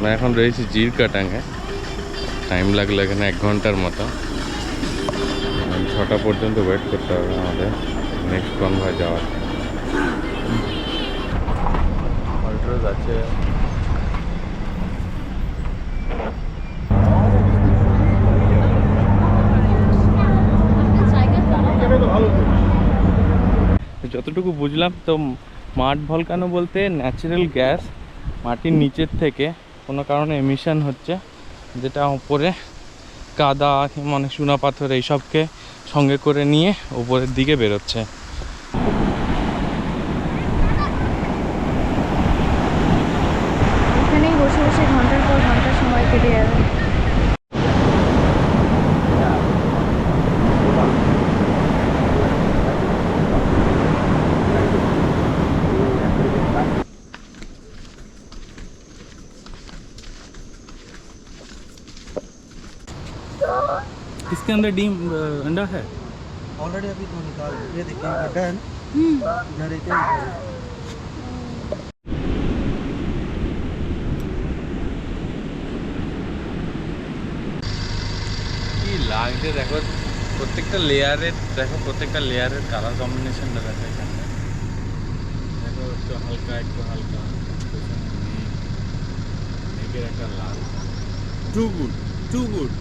আমরা এখন রয়েছি জিরকাটাঙে। টাইম লাগলো এখানে 1 ঘন্টার মতো। 6টা পর্যন্ত ওয়েট করতে হবে আমাদের নেক্সট কনভয় যাওয়ার। অলট্রোজ আছে, যতটুকু বুঝলাম তো মাড ভলকানো বলতে ন্যাচারাল গ্যাস মাটির নিচের থেকে কোনো কারণে এমিশন হচ্ছে, যেটা উপরে কাদা মানে চুনা পাথর এইসবকে সঙ্গে করে নিয়ে উপরের দিকে বেরোচ্ছে। এখানেই বসে বসে ঘন্টার পর ঘন্টা সময় কেটে যাবে। इसके अंदर डीम अंडा है ऑलरेडी अभी तो निकाल ये देखिए गड्ढा है ना, इधर एक কি লাগছে দেখো, প্রত্যেকটা লেয়ারের কালার কম্বিনেশনটা দেখো এখানে। দেখো একটু হালকা মেঘের একটা লাল। Two good.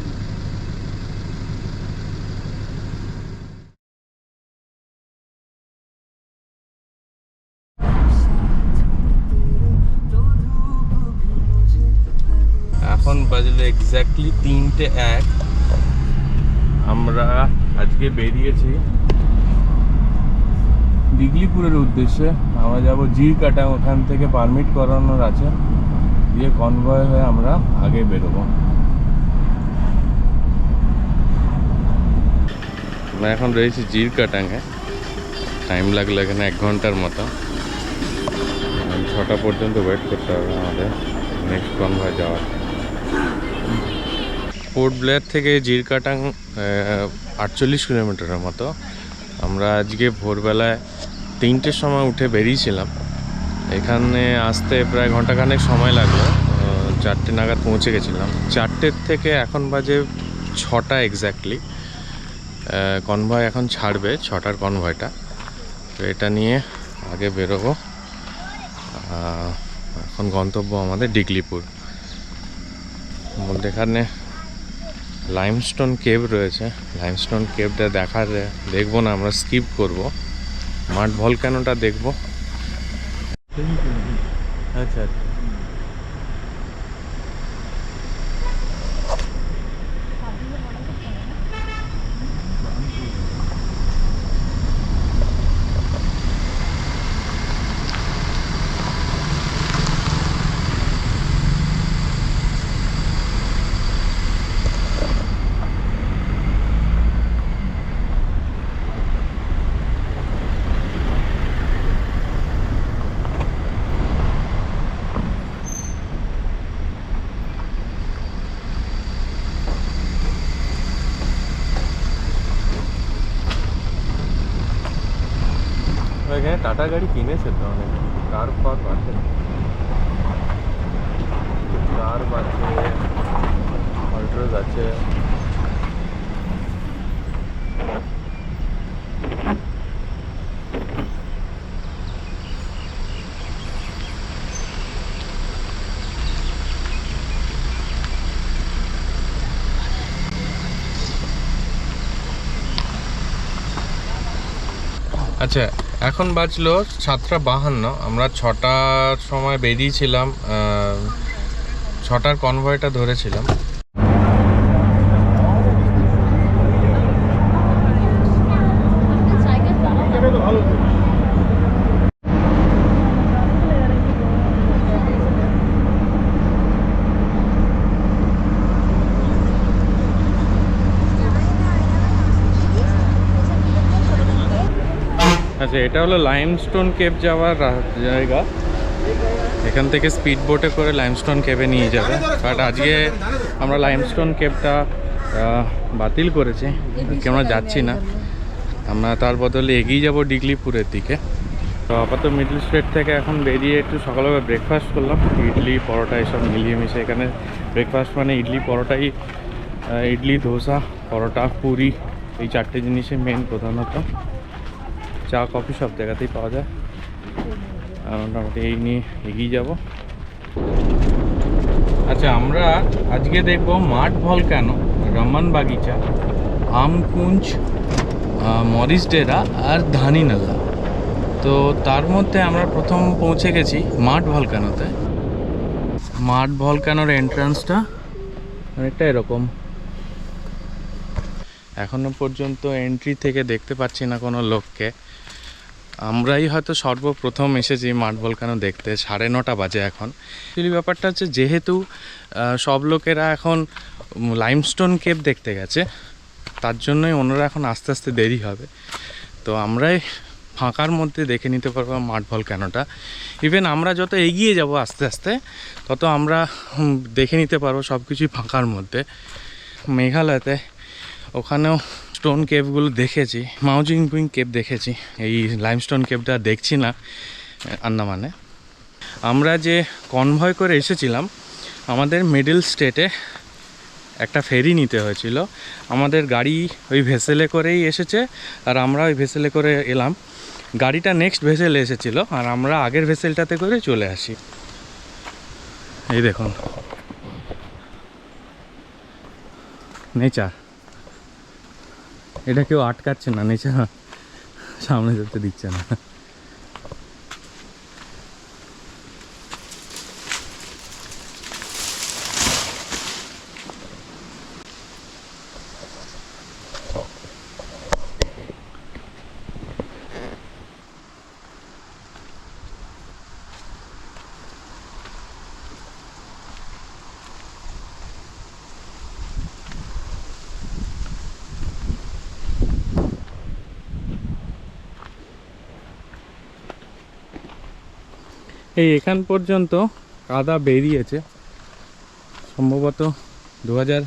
এখন বাজলো এক্স্যাক্টলি 3:01। আমরা আজকে বেরিয়েছি দিগলিপুরের উদ্দেশ্যে। আমরা যাব জিরকাটা, ওখান থেকে পারমিট করানোর আছে, দিয়ে কনভয় হয়ে আমরা আগে বেরোবো। আমরা এখন রয়েছি জিরকাটাঙে। টাইম লাগলো এখানে 1 ঘন্টার মতো। 6টা পর্যন্ত ওয়েট করতে হবে আমাদের নেক্সট কনভয় যাওয়ার। পোর্ট ব্লেয়ার থেকে জিরকাটাং 48 কিলোমিটারের মতো। আমরা আজকে ভোরবেলায় 3টের সময় উঠে বেরিয়েছিলাম। এখানে আসতে প্রায় ঘন্টাখানেক সময় লাগলো, 4টে নাগাদ পৌঁছে গেছিলাম। 4টের থেকে এখন বাজে 6টা এক্স্যাক্টলি। কনভয় এখন ছাড়বে, 6টার কনভয়টা। তো এটা নিয়ে আগে বেরোবো। এখন গন্তব্য আমাদের দিগলিপুর। এখানে লাইমস্টোন কেভ রয়েছে, লাইমস্টোন কেভটা দেখবো না, আমরা স্কিপ করব। মাড ভলকানোটা দেখবো। আচ্ছা এখানে টাটা গাড়ি কিনেছে তো অনেক, কার আছে, কার আছে, অলট্রোজ আছে। আচ্ছা, এখন বাজলো 7:52। আমরা 6টার সময় বেরিয়েছিলাম, 6টার কনভয়টা ধরেছিলাম। আচ্ছা, এটা হলো লাইমস্টোন কেভ যাওয়ার জায়গা। এখান থেকে স্পিড বোটে করে লাইমস্টোন কেভে নিয়ে যাবে, বাট আজকে আমরা লাইমস্টোন কেভটা বাতিল করেছি, আজকে আমরা যাচ্ছি না। আমরা তার বদলে এগিয়ে যাব দিগলিপুরের দিকে। তো আপাতত মিডল স্ট্রিট থেকে এখন বেরিয়ে একটু সকালবেলা ব্রেকফাস্ট করলাম, ইডলি পরোটা এসব মিলিয়ে মিশে। এখানে ব্রেকফাস্ট মানে ইডলি পরোটাই, ইডলি ধোসা পরোটা পুরি, এই চারটে জিনিসই মেন প্রধানত। চা কফি সব জায়গাতেই পাওয়া যায়। আর মোটামুটি এই নিয়ে এগিয়ে যাব। আচ্ছা, আমরা আজকে দেখব মাঠ ভলক্যানো, রমন বাগিচা, আমকুঞ্জ, মরিস ডেরা আর ধানিনাল্লা। তো তার মধ্যে আমরা প্রথম পৌঁছে গেছি মাঠ ভলক্যানোতে। মাঠ ভলক্যানোর এন্ট্রান্সটা অনেকটা এরকম। এখনো পর্যন্ত এন্ট্রি থেকে দেখতে পাচ্ছি না কোনো লোককে। আমরাই হয়তো সর্বপ্রথম এসেছি মাঠ ভলক্যানো দেখতে। 9:30 বাজে এখন। অ্যাকচুয়ালি ব্যাপারটা হচ্ছে, যেহেতু সব লোকেরা এখন লাইমস্টোন কেভ দেখতে গেছে, তার জন্যই ওনারা এখন আস্তে আস্তে দেরি হবে। তো আমরাই ফাঁকার মধ্যে দেখে নিতে পারবো মাঠ ভলক্যানোটা। ইভেন আমরা যত এগিয়ে যাব আস্তে আস্তে, তত আমরা দেখে নিতে পারবো সব কিছুই ফাঁকার মধ্যে। মেঘালয়তে ওখানেও স্টোন কেভগুলো দেখেছি, মাউজিংপুং কেভ দেখেছি, এই লাইমস্টোন কেভটা দেখছি না আন্দামানে। আমরা যে কনভয় করে এসেছিলাম, আমাদের মিডল স্টেটে একটা ফেরি নিতে হয়েছিল। আমাদের গাড়ি ওই ভেসেলে করেই এসেছে, আর আমরা ওই ভেসেলে করে এলাম। গাড়িটা নেক্সট ভেসেলে এসেছিলো, আর আমরা আগের ভেসেলটাতে করে চলে আসি। এই দেখুন নেচার, এটা কেউ আটকাচ্ছে না, নেচার সামনে যেতে দিচ্ছে না। এই এখান পর্যন্ত কাদা বেরিয়েছে সম্ভবত 2000।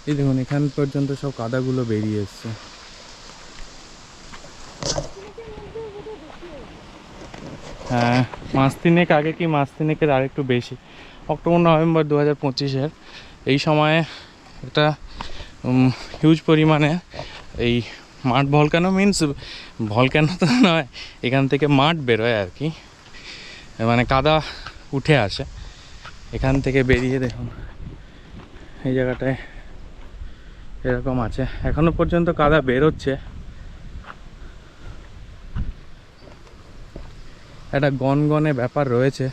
এই দেখুন এখান পর্যন্ত সব কাদাগুলো বেরিয়ে এসছে। হ্যাঁ, মাস তিনেক আগে কি মাস তিনেকের আরেকটু বেশি, অক্টোবর নভেম্বর 2025-এর এই সময়ে একটা হিউজ পরিমাণে এই মাঠ ভলক্যানো, মিন্স ভলক্যানো তো নয়, এখান থেকে মাঠ বেরোয় আর কি, মানে কাদা উঠে আসে এখান থেকে বেরিয়ে। দেখুন এই জায়গাটায় এরকম আছে, এখনো পর্যন্ত কাদা বেরোচ্ছে। একটা গনগনে ব্যাপার রয়েছে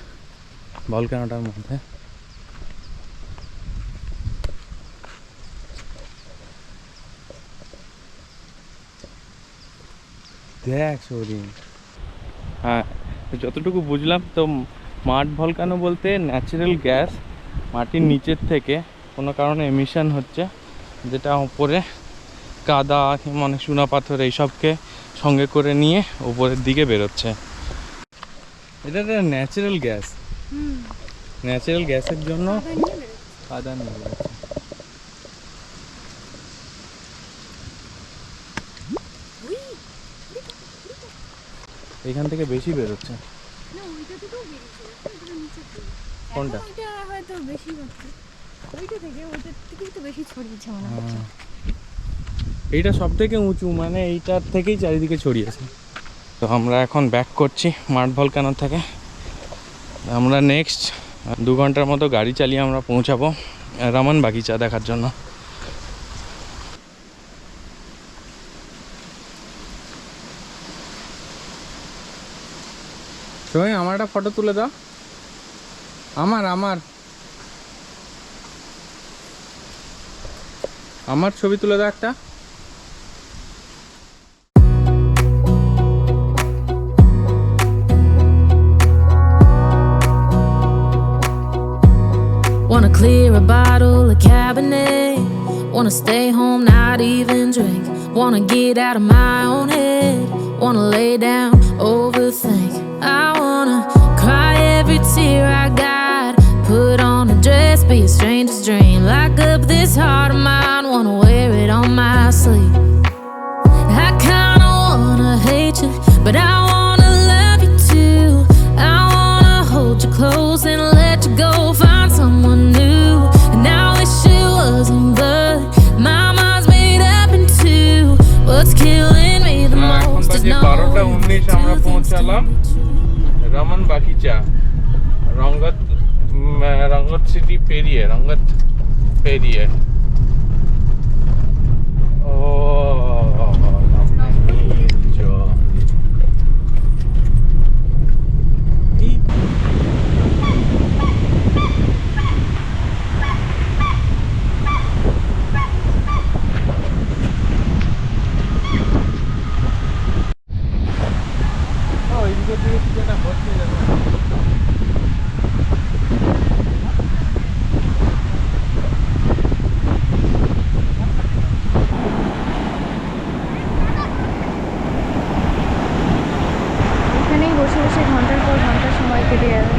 ভলক্যানোটার মধ্যে। দেখ সরিন। হ্যাঁ, যতটুকু বুঝলাম তো মাঠ ভলক্যানো বলতে ন্যাচারাল গ্যাস মাটির নিচের থেকে কোনো কারণে এমিশন হচ্ছে, যেটা উপরে কাদা মানে চুনা পাথর এইসবকে সঙ্গে করে নিয়ে উপরের দিকে বেরোচ্ছে। এটা একটা ন্যাচারাল গ্যাস, ন্যাচারাল গ্যাসের জন্য কাদা নিয়ে বেরোচ্ছে। এখান থেকে বেশি বেরোচ্ছে। কোনটা? হয়তো বেশি হচ্ছে ওইটা থেকে, ওইটা থেকেই তো বেশি ছড়িয়েছে মনে হচ্ছে। এইটা সব থেকে উঁচু, মানে এইটার থেকেই চারিদিকে ছড়িয়েছে। তো আমরা এখন ব্যাক করছি মাঠ ভলক্যানো থেকে। আমরা নেক্সট 2 ঘন্টার মতো গাড়ি চালিয়ে আমরা পৌঁছাবো রমন বাগিচা দেখার জন্য। সবাই আমার একটা ফটো তুলে দাও, আমার ছবি তুলে দাও একটা। Wanna clear a bottle of Cabernet. Wanna stay home, not even drink. Wanna get out of my own head. Wanna lay down, overthink. I wanna cry every tear I got. Put on a dress, be a stranger's dream. Lock up this heart of mine, wanna wear it on my sleeve. I kinda wanna hate you, but I wanna love you too. এখন most is বাজে 12টা 19 আমরা knowing পৌঁছালাম রমন বাগিচা রঙ্গত city পেরিয়ে ও এখানেই বসে বসে ঘন্টার পর ঘন্টা সময় কেটে যাবে।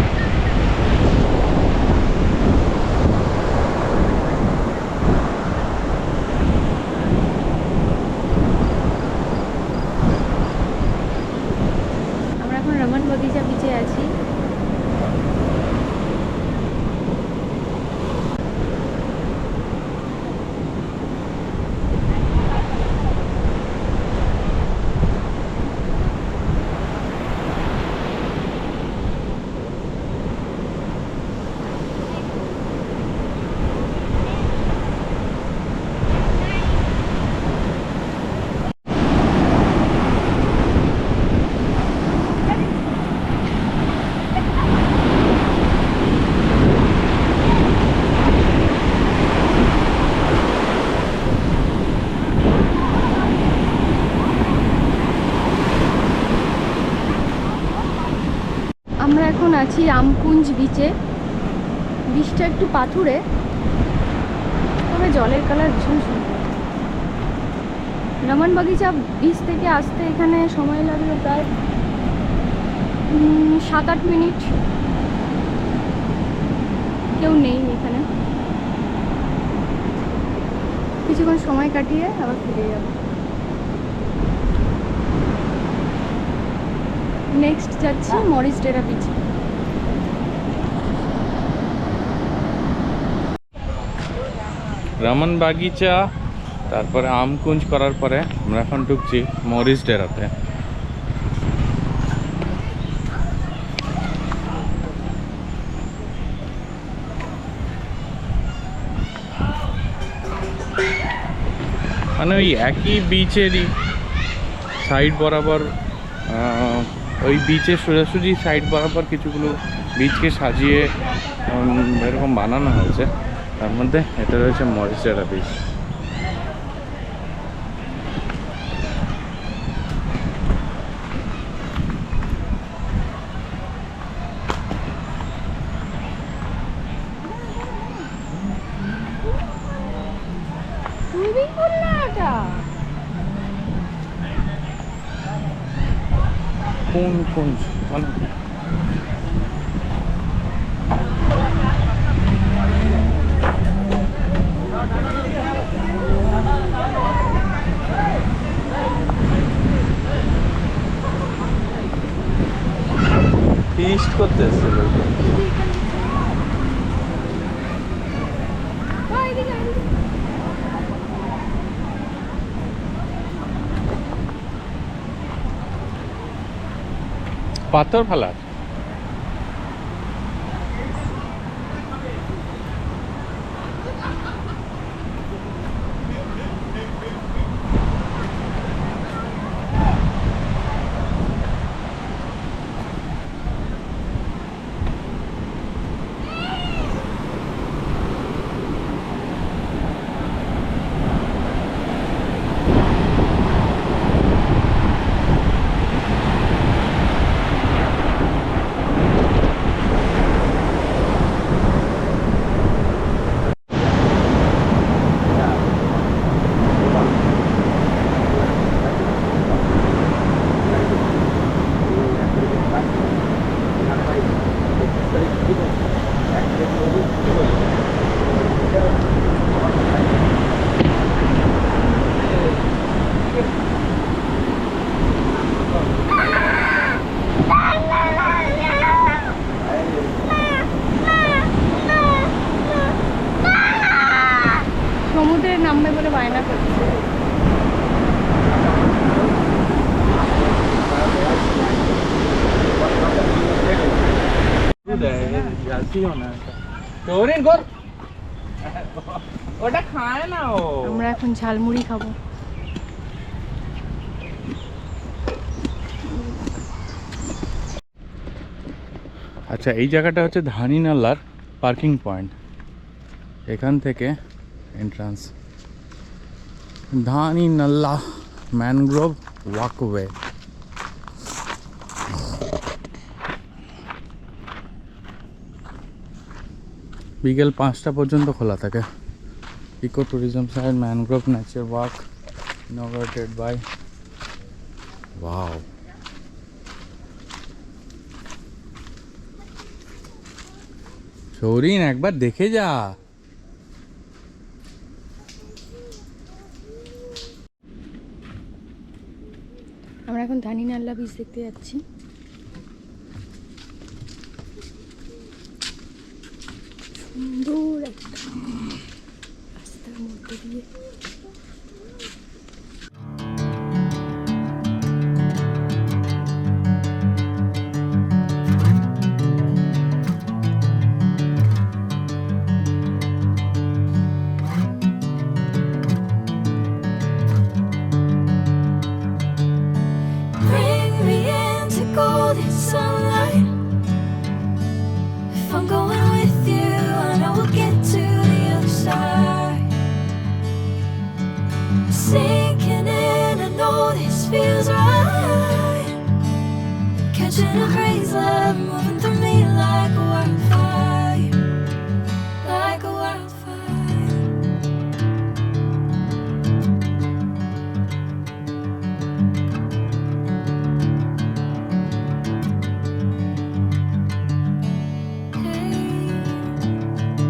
আমরা এখন রমন বাগিচা বিচে আছি। আমরা এখন আছি রামকুঞ্জ বিচে। বিচটা একটু পাথুরে, তবে জলের কালার ভীষণ সুন্দর। রমন বাগিচা বিচ থেকে আসতে এখানে সময় লাগলো প্রায় 7-8 মিনিট। কেউ নেই এখানে, কিছুক্ষণ সময় কাটিয়ে আবার ফিরে যাব। নেক্সট যাচ্ছি মরিস ডেরা বিচ। রমন বাগিচা তারপরে আমকুঞ্জ করার পরে আমরা এখন ঢুকছি মরিস ডেরাতে। মানে ওই একই বিচেরই সাইড বরাবর, ওই বিচের সোজাসুজি সাইড বরাবর কিছুগুলো বিচকে সাজিয়ে এরকম বানানো হয়েছে। তার মধ্যে এটা রয়েছে মরিস ডেরা বিচ। সুইমিং পুল না এটা? কোন মানে ফিস্ট করতে এসেছিল। পাথর ফেলার সমুদ্রে নামবে বলে বায়না করছে। দিও না তোরিন কর ওটা খায় না ও আমরা এখন ঝালমুড়ি খাবো। আচ্ছা এই জায়গাটা হচ্ছে ধানি নালার পার্কিং পয়েন্ট, এখান থেকে এন্ট্রান্স ধানি নাল্লা ম্যানগ্রোভ ওয়াকওয়ে। বিকেল 5টা পর্যন্ত খোলা থাকে। Eco tourism site mangrove nature walk innovated by ওয়াও। শৌরিন একবার দেখে যা। আমরা এখন ধানি নাল্লা বীচ দেখতে যাচ্ছি। সুন্দর একটা রাস্তার মধ্যে দিয়ে Bring me into golden sunlight. If I'm going with you, I know we'll get to the other side. Sinking in, I know this feels right. Catching a crazy love moving through me like a wildfire, like a wildfire.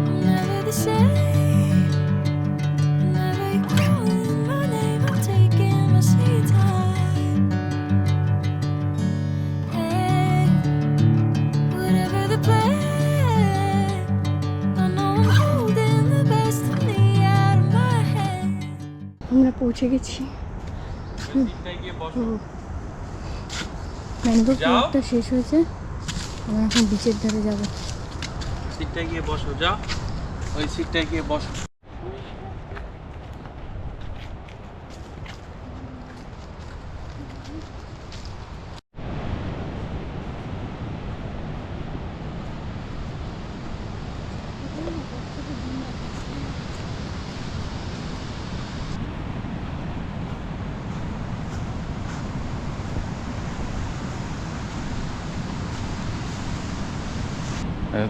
I'm never the same. Whenever you're calling my name, I'm taking my sweet time. Hey, whatever the plan, I know I'm holding the best of me out of my hand. আমরা পৌঁছে গেছি। Mangrove ওয়াকটা শেষ হয়েছে, আমরা এখন বিচের ধারে যাব। সিটটায় গিয়ে বসো, যাও ওই সিটটায় গিয়ে বসো।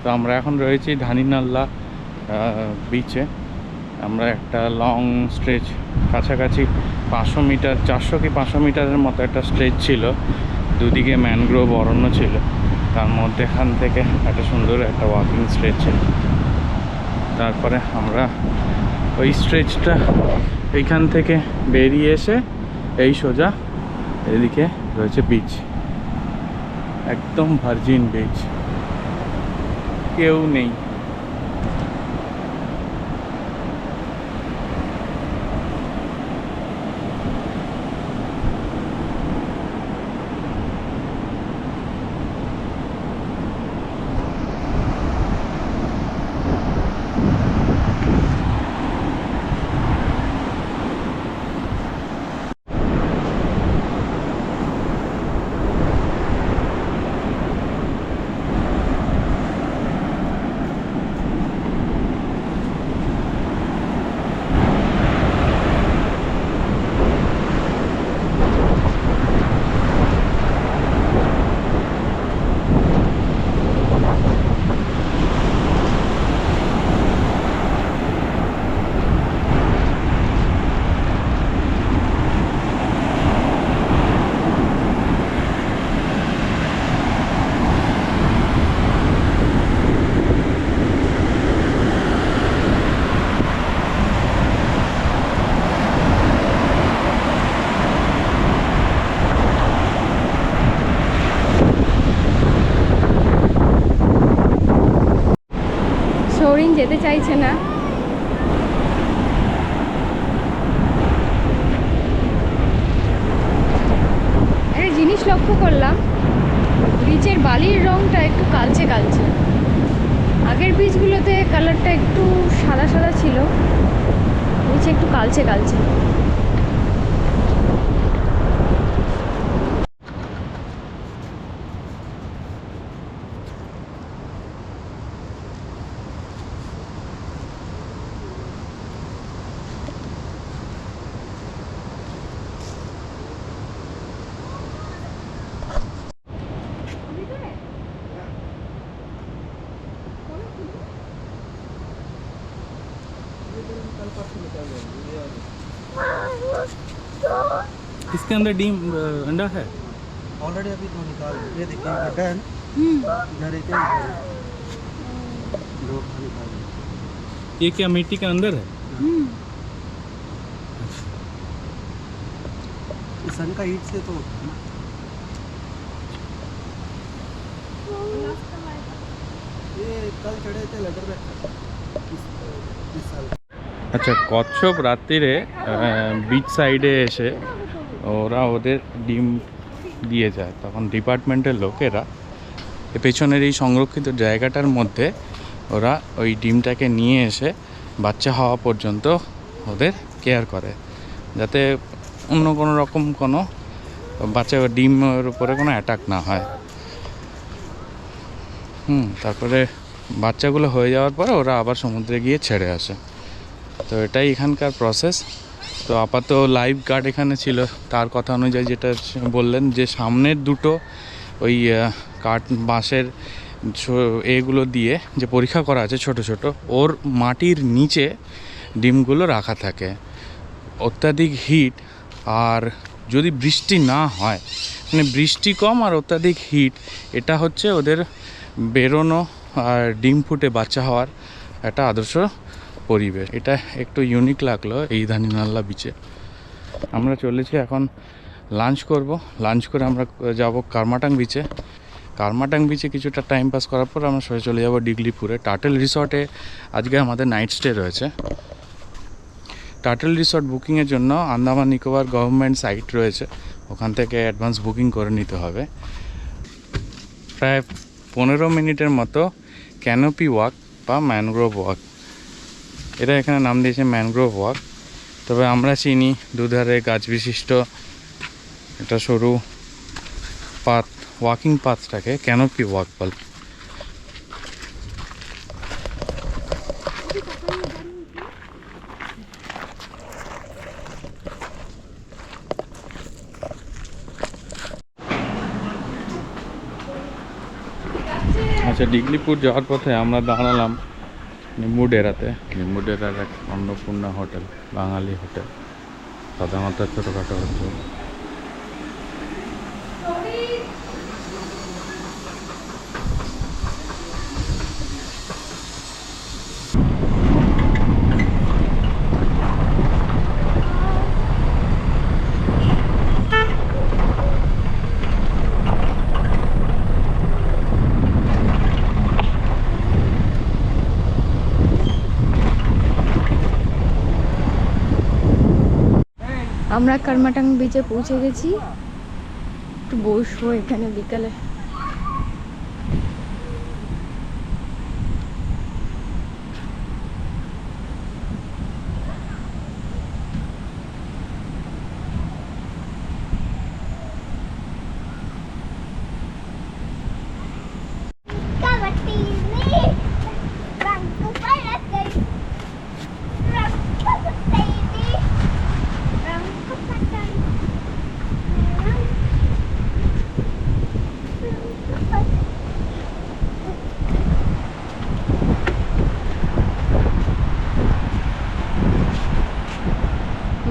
তো আমরা এখন রয়েছি ধানি নাল্লা বিচে। আমরা একটা লং স্ট্রেচ, কাছাকাছি 500 মিটার, 400 কি 500 মিটারের মতো একটা স্ট্রেচ ছিল, দুদিকে ম্যানগ্রোভ অরণ্য ছিল, তার মধ্যেখান থেকে একটা সুন্দর একটা ওয়াকিং স্ট্রেচ ছিল। তারপরে আমরা ওই স্ট্রেচটা এইখান থেকে বেরিয়ে এসে এই সোজা এদিকে রয়েছে বিচ, একদম ভার্জিন বিচ, কেউ নেই। সৌরিন যেতে চাইছে না। একটা জিনিস লক্ষ্য করলাম, বিচের বালির রংটা একটু কালচে কালচে। আগের বীজগুলোতে কালারটা একটু সাদা সাদা ছিল, নিচে একটু কালচে কালচে। इसके अंदर डीम अंडा है। ऑलरेडी अभी तो निकाल, ये देखिए गड्ढा है ना, इधर एक दो निकाल। ये क्या मिट्टी के अंदर है? सन का हीट से तो ये कल चढ़े थे लेदर बैग इस साल। আচ্ছা, কচ্ছপ রাত্রিরে বিচ সাইডে এসে ওরা ওদের ডিম দিয়ে যায়, তখন ডিপার্টমেন্টের লোকেরা পেছনের এই সংরক্ষিত জায়গাটার মধ্যে ওরা ওই ডিমটাকে নিয়ে এসে বাচ্চা হওয়া পর্যন্ত ওদের কেয়ার করে, যাতে অন্য কোনো রকম কোনো বাচ্চা ডিমের উপরে কোনো অ্যাটাক না হয়। তারপরে বাচ্চাগুলো হয়ে যাওয়ার পরে ওরা আবার সমুদ্রে গিয়ে ছেড়ে আসে। তো এটাই এখানকার প্রসেস। তো আপাতত লাইফ গার্ড এখানে ছিল, তার কথা অনুযায়ী যেটা বললেন যে সামনের দুটো ওই কাঠ বাঁশের এগুলো দিয়ে যে পরীক্ষা করা আছে ছোট ছোট, ওর মাটির নিচে ডিমগুলো রাখা থাকে। অত্যাধিক হিট আর যদি বৃষ্টি না হয়, মানে বৃষ্টি কম আর অত্যাধিক হিট, এটা হচ্ছে ওদের বেরোনো আর ডিম ফুটে বাচ্চা হওয়ার একটা আদর্শ পরিবেশ। এটা একটু ইউনিক লাগলো এই ধানিনাল্লা বিচে। আমরা চলেছি এখন লাঞ্চ করব, লাঞ্চ করে আমরা যাব কারমাটাং বিচে। কারমাটাং বিচে কিছুটা টাইম পাস করার পর আমরা সরে চলে যাব ডিগলিপুরে। টার্টেল রিসর্টে আজকে আমাদের নাইট স্টে রয়েছে। টার্টেল রিসর্ট বুকিংয়ের জন্য আন্দামান নিকোবর গভর্নমেন্ট সাইট রয়েছে, ওখান থেকে অ্যাডভান্স বুকিং করে নিতে হবে। প্রায় 15 মিনিটের মতো ক্যানোপি ওয়াক বা ম্যানগ্রোভ ওয়াক, এটা এখানে নাম দিয়েছে ম্যানগ্রোভ ওয়াক। তবে আমরা চিনি দুধারে গাছ বিশিষ্ট একটা সরু পাথ, ওয়াকিং পাথটাকে ক্যানোপি ওয়াক বলে। আচ্ছা, ডিগলিপুর যাওয়ার পথে আমরা দাঁড়ালাম নিম্বু ডেরাতে। নিম্বু ডেরার এক অন্নপূর্ণা হোটেল, বাঙালি হোটেল, সাধারণত ছোটোখাটো হোটেল। আমরা কারমাটাং বিচে পৌঁছে গেছি, একটু বসবো এখানে বিকালে।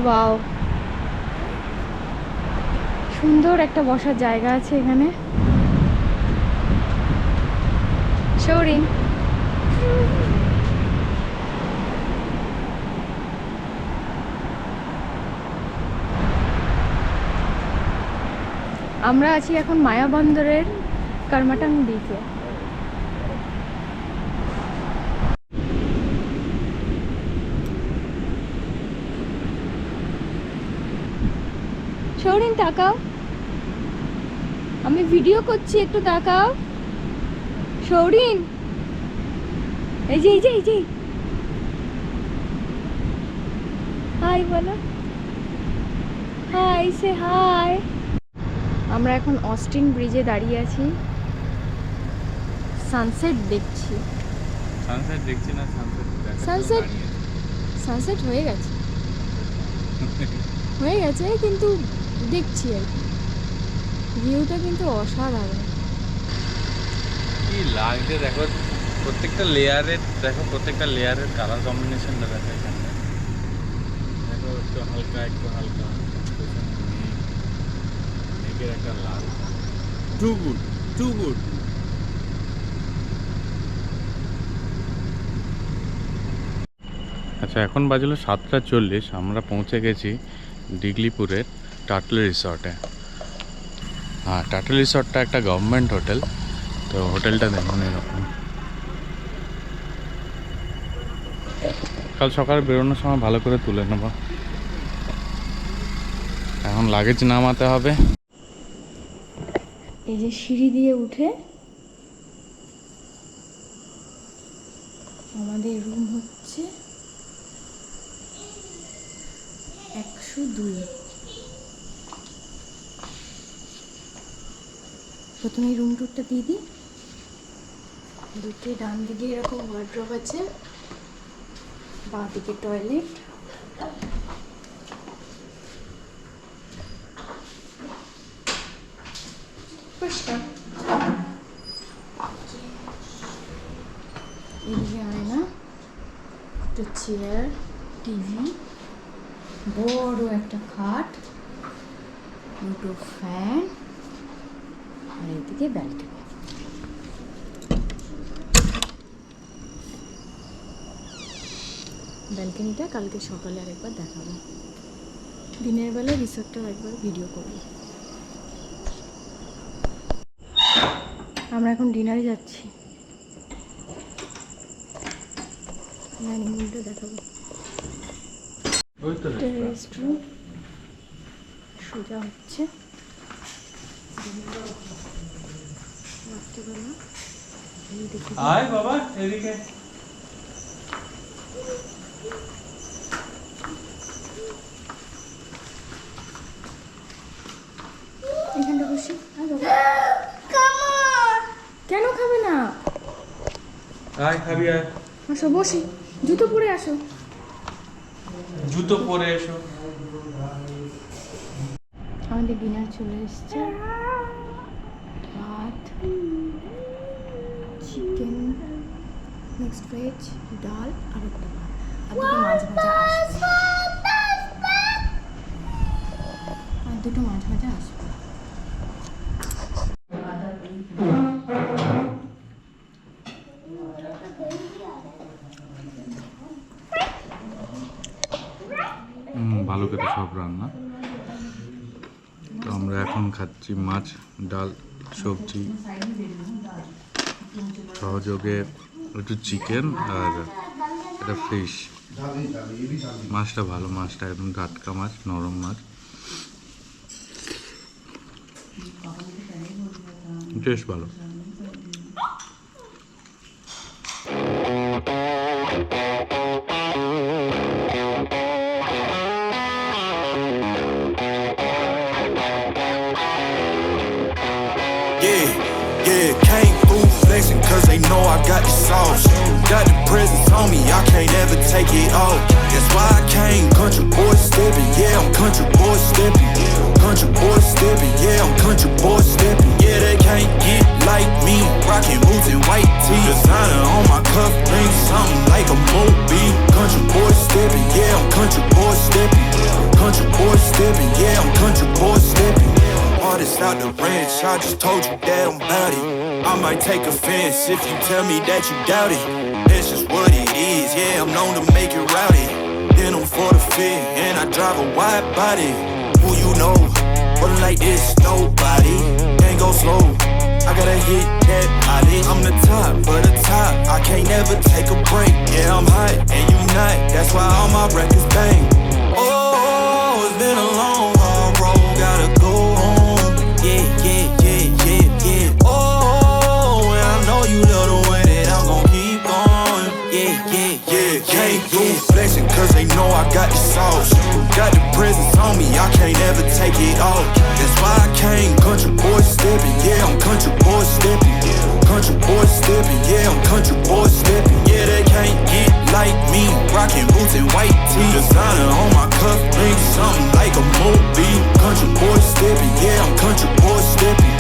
ওয়াও, সুন্দর একটা বসার জায়গা আছে এখানে। শৌরিন, আমরা আছি এখন মায়াবন্দরের কারমাটাং বিচে। শৌরিন তাকাও, আমি ভিডিও করছি, একটু তাকাও। শৌরিন, এই যে এই যে এই যে হাই বলো, হাই সে হাই। আমরা এখন অস্টিন ব্রিজে দাঁড়িয়ে আছি, সানসেট দেখছি। সানসেট দেখছি না, সানসেট সানসেট হয়ে গেছে হয়ে গেছে কিন্তু দেখছি আর কি। ভিউটা কিন্তু অসাধারণ। কি লাগছে দেখো, প্রত্যেকটা লেয়ারের কালার কম্বিনেশনটা দেখো এখানে। দেখো একটু হালকা একটু হালকা, মেঘের একটা লাল, টু গুড টু গুড। আচ্ছা, এখন বাজলো 7:40। আমরা পৌঁছে গেছি ডিগলিপুরের টাটল রিসর্টে। হ্যাঁ, টাটল রিসর্টটা একটা গভর্নমেন্ট হোটেল। তো হোটেলটা দেখুন এরকম। কাল সকালে বেরোনোর সময় ভালো করে তুলে নেব। এখন লাগেজ নামাতে হবে। এই যে সিঁড়ি দিয়ে উঠে আমাদের রুম হচ্ছে 102। প্রথমে রুম টুরটা দিয়ে দিই। দুটো ডান দিকে এরকম ওয়ার্ড্রপ আছে, বাঁ দিকে টয়লেট। পরিষ্কার। এদিকে আয়না, একটা চেয়ার, টিভি, বড় একটা খাট, দুটো ফ্যান, আর এদিকে ব্যালকনি। ব্যালকনিটা কালকে সকালে আরেকবার দেখাবো। দিনের বেলা রিসর্টটা একবার ভিডিও করবো। আমরা এখন ডিনারে যাচ্ছি। ডাইনিং রুমটা দেখাবো। রেস্টরুম সোজা হচ্ছে রাত্রেবেলা। আয় বাবা এদিকে। এখানটা বসি। কেন খাবে না? আয় খাবি, আয় আসো বসি। জুতো পরে আসো। জুতো পরে এসো। আমাদের ডিনার চলে এসছে। ভাত, চিকেন, মিক্সড ভেজ, ডাল আর একটা ভাত, আর দুটো মাছ ভাজা আসবে। ভালো করে সব রান্না। তো আমরা এখন খাচ্ছি মাছ, ডাল, সবজি, সহযোগে একটু চিকেন আর একটা ফিশ। মাছটা ভালো, মাছটা একদম টাটকা মাছ, নরম মাছ, টেস্ট ভালো। Yeah, came through flexing cause they know I got the sauce. Got the presents on me, I can't ever take it off. That's why I came country boy stepping. Yeah, I'm country boy stepping. Country boy stepping. Yeah, I'm country boy stepping. Yeah, they can't get like me. Rockin' boots and white tee. Designer on my cuff ring, something like a movie. Country boy stepping. Yeah, I'm country boy stepping. Country boy stepping. Yeah, I'm country boy stepping. Artist out the ranch, I just told you that I'm bout it. I might take offense if you tell me that you doubt it. That's just what it is, yeah, I'm known to make it rowdy. Then I'm for the fit, and I drive a wide body. Who you know, but like this, nobody. Can't go slow, I gotta hit that body. I'm the top, but the top, I can't never take a break. Yeah, I'm hot, and you not, that's why all my records bang. Oh, it's been a long, hard road, gotta go home. Yeah, yeah, yeah, yeah, yeah. Oh, and I know you love the way that I'm gon' keep going. country boy stepping, yeah, I'm country boy stepping. Country boy stepping, yeah, I'm country boy stepping. Yeah, they can't get like me. Rocking boots and white tee. Designer on my cuff links, something like a movie. Country boy stepping, yeah, I'm country boy stepping.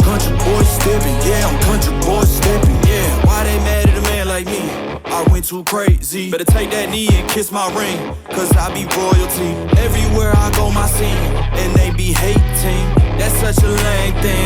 Country boy stepping, yeah, I'm country boy stepping. Yeah, why they mad at a man like me? I went too crazy. Better take that knee and kiss my ring, cause I be royalty. Everywhere I go, my scene, and they be hating. That's such a lame thing.